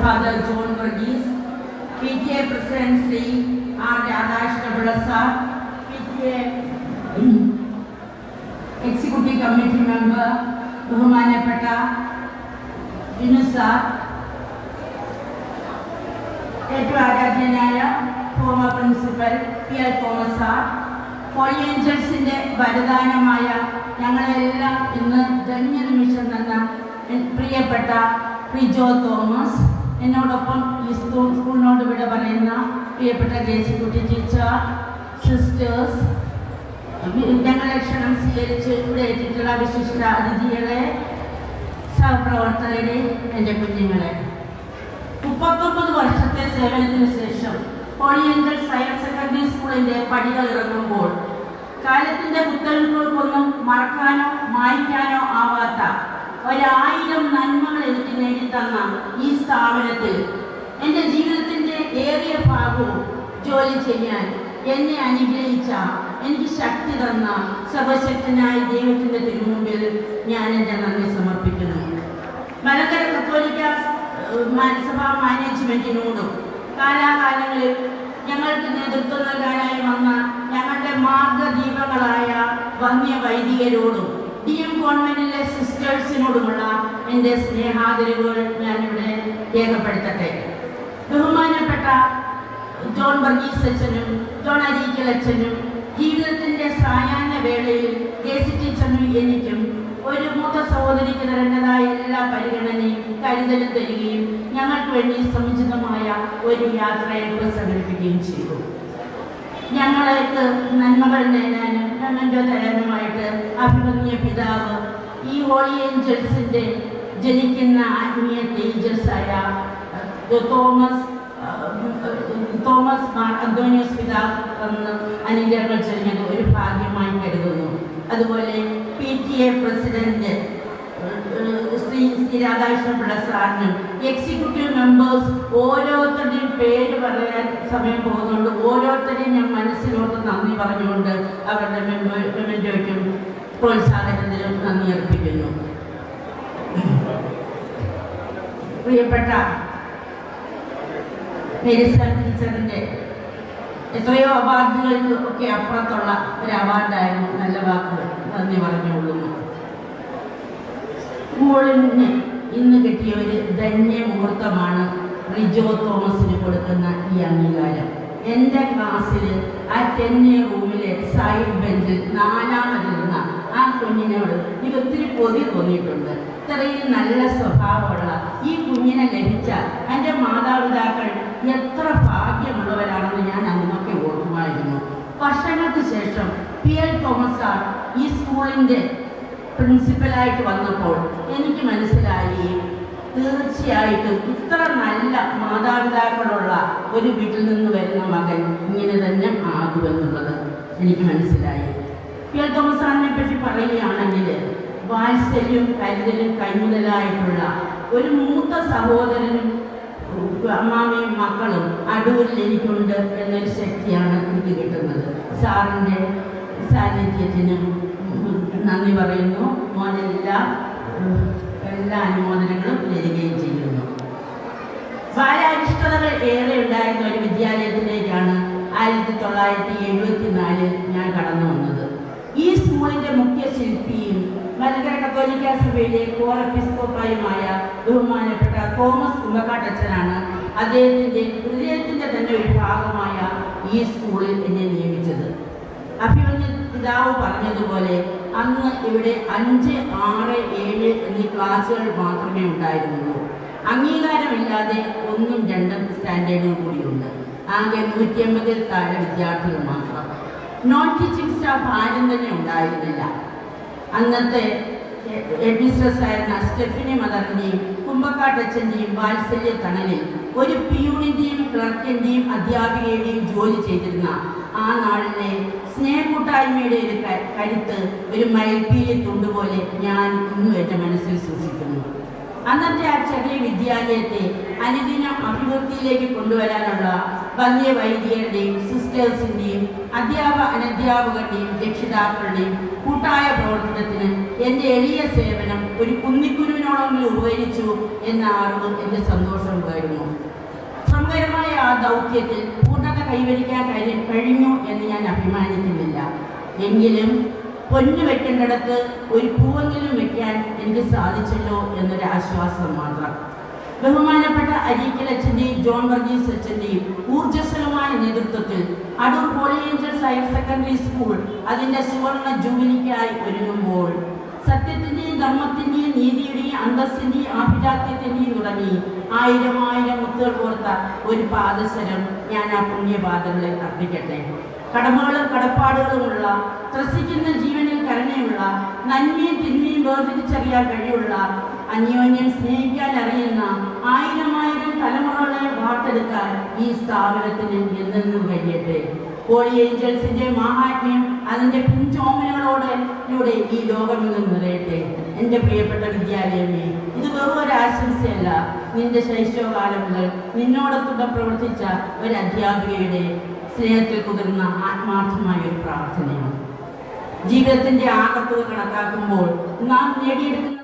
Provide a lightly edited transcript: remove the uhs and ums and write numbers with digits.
Father John Verghese, PTA President Sri R. Radhashna Sir, PTA Executive Committee Member Bhumanapata Vinusa, Etwarajanaya, former Principal P.L. Thomas Sir, Holy Angels in the Vadadanamaya, ഞങ്ങളെല്ലാം ഇന്ന് ധന്യനിമിഷം തന്ന പ്രിയപ്പെട്ട Prijo Thomas, എന്നോടൊപ്പം ഈ സ്കൂളിനോട് വിട പറയുന്ന പ്രിയപ്പെട്ട ജേസിക്കുട്ടി ടീച്ചർ, സിസ്റ്റേഴ്സ്, ഞങ്ങളെ ക്ഷണം സ്വീകരിച്ച് ഇവിടെ എത്തിയിട്ടുള്ള വിശിഷ്ട അതിഥികളെ, സഹപ്രവർത്തകരെ, എൻ്റെ കുഞ്ഞുങ്ങളെ, 39 വർഷത്തെ സേവനത്തിന് ശേഷം ഹോളി ഏഞ്ചൽസ് ഹയർ സെക്കൻഡറി സ്കൂളിൻ്റെ പടികൾ ഇറങ്ങുമ്പോൾ കാലത്തിൻ്റെ കുത്തലുകൾക്കൊന്നും മറക്കാനോ മായ്ക്കാനോ ആവാത്ത 1000 നന്മകൾ എനിക്ക് നേടിത്തന്ന ഈ സ്ഥാപനത്തിൽ എൻ്റെ ജീവിതത്തിൻ്റെ ഏറിയ ഭാഗവും ജോലി ചെയ്യാൻ എന്നെ അനുഗ്രഹിച്ച, എനിക്ക് ശക്തി തന്ന സർവശക്തനായ ദൈവത്തിൻ്റെ തിരുമുമ്പിൽ ഞാൻ എൻ്റെ നന്ദി സമർപ്പിക്കുന്നു. മലങ്കര കത്തോലിക്ക സഭാ മാനേജ്മെൻറ്റിനോടും കാലാകാലങ്ങളിൽ ഞങ്ങൾക്ക് നേതൃത്വം നൽകാനായി വന്ന ഞങ്ങളുടെ മാർഗദീപങ്ങളായ വന്യ വൈദികരോടും DM ഗവൺമെന്റിലെ സിസ്റ്റേഴ്സിനോടുമുള്ള എൻ്റെ സ്നേഹാദരവുകൾ ഞാനിവിടെ രേഖപ്പെടുത്തട്ടെ. ബഹുമാനപ്പെട്ട ജോൺ വർഗീസ് അച്ഛനും ജോൺ അരീക്കൽ അച്ഛനും ജീവിതത്തിൻ്റെ സായാഹ്ന വേളയിൽ ജേസി ടീച്ചറിനും എനിക്കും ഒരു മൂത്ത സഹോദരിക്ക് തരേണ്ടതായ എല്ലാ പരിഗണനയും കരുതലും തരികയും ഞങ്ങൾക്ക് വേണ്ടി സമുചിതമായ ഒരു യാത്രയയപ്പ് സംഘടിപ്പിക്കുകയും ചെയ്തു. ഞങ്ങൾക്ക് നന്മകൾ നേടാനും ഞങ്ങളുടെ തരാനുമായിട്ട് അഭിമന്യ പിതാവ് ഈ ഹോളി ഏഞ്ചൽസിൻ്റെ ജനിക്കുന്ന ആത്മീയ തേജസ്സായ തോമസ് മാർ അന്തോണിയോസ് പിതാവ് എന്ന് അനുഗ്രഹങ്ങൾ ചൊരിഞ്ഞത് ഒരു ഭാഗ്യമായി കരുതുന്നു. അതുപോലെ PTA പ്രസിഡന്റ് ശ്രീ രാധാകൃഷ്ണപിള്ള സാറിനും എക്സിക്യൂട്ടീവ് മെമ്പേഴ്സ് ഓരോരുത്തരുടെയും പേര് പറയാൻ സമയം പോകുന്നുണ്ട്. ഓരോരുത്തരെയും ഞാൻ മനസ്സിലോട്ട് നന്ദി പറഞ്ഞുകൊണ്ട് അവരുടെ മെമ്മന്റോയ്ക്കും പ്രോത്സാഹനത്തിനും നന്ദി അർപ്പിക്കുന്നു. പ്രിയപ്പെട്ട മേരിസ ടീച്ചറിൻ്റെ എത്രയോ അവാർഡുകൾക്ക് ഒക്കെ അപ്പുറത്തുള്ള ഒരു അവാർഡായിരുന്നു. നല്ല വാക്കുകൾ നന്ദി പറഞ്ഞുകൊള്ളുന്നു. സ്കൂളിന് ഇന്ന് കിട്ടിയ ഒരു ധന്യമുഹൂർത്തമാണ് റിജോ തോമസിന് കൊടുക്കുന്ന ഈ അംഗീകാരം. എൻ്റെ ക്ലാസ്സിൽ ആ 10A റൂമിലെ സൈഡ് ബെഞ്ചിൽ 4ാമതിരുന്ന ആ കുഞ്ഞിനോട് എനിക്ക് ഒത്തിരി കൊതി തോന്നിയിട്ടുണ്ട്. ഇത്രയും നല്ല സ്വഭാവമുള്ള ഈ കുഞ്ഞിനെ ലഭിച്ച എൻ്റെ മാതാപിതാക്കൾ എത്ര ഭാഗ്യമുള്ളവരാണെന്ന് ഞാൻ അന്നൊക്കെ ഓർക്കുമായിരുന്നു. വർഷങ്ങൾക്ക് ശേഷം PL തോമസ് സാർ ഈ സ്കൂളിൻ്റെ പ്രിൻസിപ്പലായിട്ട് വന്നപ്പോൾ എനിക്ക് മനസ്സിലായി, തീർച്ചയായിട്ടും ഇത്ര നല്ല മാതാപിതാക്കളുള്ള ഒരു വീട്ടിൽ നിന്ന് വരുന്ന മകൻ ഇങ്ങനെ തന്നെ ആകുമെന്നുള്ളത് എനിക്ക് മനസ്സിലായി. PL തോമസ് സാറിനെ പറ്റി പറയുകയാണെങ്കിൽ വാത്സല്യവും കരുതലും കൈമുതലായിട്ടുള്ള ഒരു മൂത്ത സഹോദരനും അമ്മാമയും മക്കളും അടൂരിൽ എനിക്കുണ്ട് എന്നൊരു ശക്തിയാണ് എനിക്ക് കിട്ടുന്നത്. സാറിൻ്റെ സാന്നിധ്യത്തിനും നന്ദി പറയുന്നു. മോനെല്ലാം എല്ലാ അനുമോദനങ്ങളും നേരുകയും ചെയ്യുന്നു. ബാലാരിഷ്ടതകൾ ഏറെ ഉണ്ടായിരുന്ന ഒരു വിദ്യാലയത്തിലേക്കാണ് 1974 ഞാൻ കടന്നു വന്നത്. ഈ സ്കൂളിൻ്റെ മുഖ്യ ശില്പിയും മലങ്കര കത്തോലിക്ക സഭയിലെ കോറെപ്പിസ്കോപ്പായുമായ ബഹുമാനപ്പെട്ട തോമസ് കുമ്പക്കാട്ടച്ചനാണ് അദ്ദേഹത്തിൻ്റെ ഹൃദയത്തിൻ്റെ തന്നെ ഒരു ഭാഗമായ ഈ സ്കൂളിൽ എന്നെ നിയമിച്ചത്. അഭിമന്യ പിതാവ് പറഞ്ഞതുപോലെ അന്ന് ഇവിടെ 5, 6, 7 എന്നീ ക്ലാസ്സുകൾ മാത്രമേ ഉണ്ടായിരുന്നുള്ളൂ. അംഗീകാരമില്ലാതെ 1ഉം 2ഉം സ്റ്റാൻഡേർഡും കൂടിയുണ്ട്. ആകെ 150-ൽ താഴെ വിദ്യാർത്ഥികൾ മാത്രം. നോൺ ടീച്ചിങ് സ്റ്റാഫ് ആരും തന്നെ ഉണ്ടായിരുന്നില്ല. അന്നത്തെ ഹെഡ്മിസ്ട്രസ്സായിരുന്ന സ്റ്റെഫിനി മദറിൻ്റെയും കുമ്പക്കാട്ടച്ചൻ്റെയും വാത്സല്യ തണലിൽ ഒരു പിയൂണിൻ്റെയും ക്ലർക്കിൻ്റെയും അധ്യാപികയുടെയും ജോലി ചെയ്തിരുന്ന ആ നാളിലെ സ്നേഹക്കൂട്ടായ്മയുടെ ഒരു കരുത്ത് ഒരു മയിൽപ്പീലി തുണ്ടുപോലെ ഞാൻ ഇന്നും എൻ്റെ മനസ്സിൽ സൂക്ഷിക്കുന്നു. അന്നത്തെ ആ ചെറിയ വിദ്യാലയത്തെ അനുദിനം അഭിവൃദ്ധിയിലേക്ക് കൊണ്ടുവരാനുള്ള വന്യ വൈദികരുടെയും സിസ്റ്റേഴ്സിൻ്റെയും അനധ്യാപകരുടെയും രക്ഷിതാക്കളുടെയും കൂട്ടായ പ്രവർത്തനത്തിന് എൻ്റെ എളിയ സേവനം ഒരു കുന്നിക്കുരുവിനോളെങ്കിലും ഉപകരിച്ചു എന്ന അറിവ് എൻ്റെ സന്തോഷം പകരുന്നു. ദൗത്യത്തിൽ പൂർണ്ണത കൈവരിക്കാൻ കഴിഞ്ഞു എന്ന് ഞാൻ അഭിമാനിക്കുന്നില്ല. എങ്കിലും പൊന്നു വെക്കേണ്ടിടത്ത് ഒരു പൂവെങ്കിലും വെക്കാൻ എനിക്ക് സാധിച്ചല്ലോ എന്നൊരു ആശ്വാസം മാത്രം. ബഹുമാനപ്പെട്ട അരീക്കൽ അച്ഛൻ്റെയും ജോൺ വർഗീസ് അച്ഛൻ്റെയും ഊർജ്ജസ്വലമായ നേതൃത്വത്തിൽ Adoor holy angels higher secondary school അതിൻ്റെ സുവർണ ജൂബിലിക്കായി ഒരുങ്ങുമ്പോൾ സത്യത്തിൻ്റെയും ധർമ്മത്തിൻ്റെയും നീതിയുടെയും അന്തസ്സിൻ്റെയും ആഭിജാത്യത്തിൻ്റെയും തുടങ്ങി ആയിരം മുത്തുകൾ കോർത്ത ഒരു പാദസരം ഞാൻ ആ പുണ്യപാദങ്ങളിൽ അർപ്പിക്കട്ടെ. കടമകളും കടപ്പാടുകളുമുള്ള, ത്രസിക്കുന്ന ജീവനിൽ കരുണയുള്ള, നന്മയും തിന്മയും വേർതിരിച്ചറിയാൻ കഴിവുള്ള, അന്യോന്യം സ്നേഹിക്കാൻ അറിയുന്ന ആയിരം തലമുറകളെ വാർത്തെടുക്കാൻ ഈ സ്ഥാപനത്തിന് എന്നെന്നും കഴിയട്ടെ. ഹോളി ഏഞ്ചൽസിന്റെ മഹാത്മ്യം അതിന്റെ പിഞ്ചോമനകളോടെ ഈ ലോകമെന്ന് നിറയട്ടെ. എൻ്റെ പ്രിയപ്പെട്ട വിദ്യാലയമേ, ഇത് വെറും ഒരു ആശംസയല്ല, നിന്റെ ശൈശവകാലം മുതൽ നിന്നോടൊത്തുകൂടെ പ്രവർത്തിച്ച ഒരു അധ്യാപികയുടെ സ്നേഹത്തിൽ കുതിർന്ന ആത്മാർത്ഥമായ ഒരു പ്രാർത്ഥനയാണ്. ജീവിതത്തിന്റെ ആകത്തുക കണക്കാക്കുമ്പോൾ നാം നേടിയെടുക്കുന്ന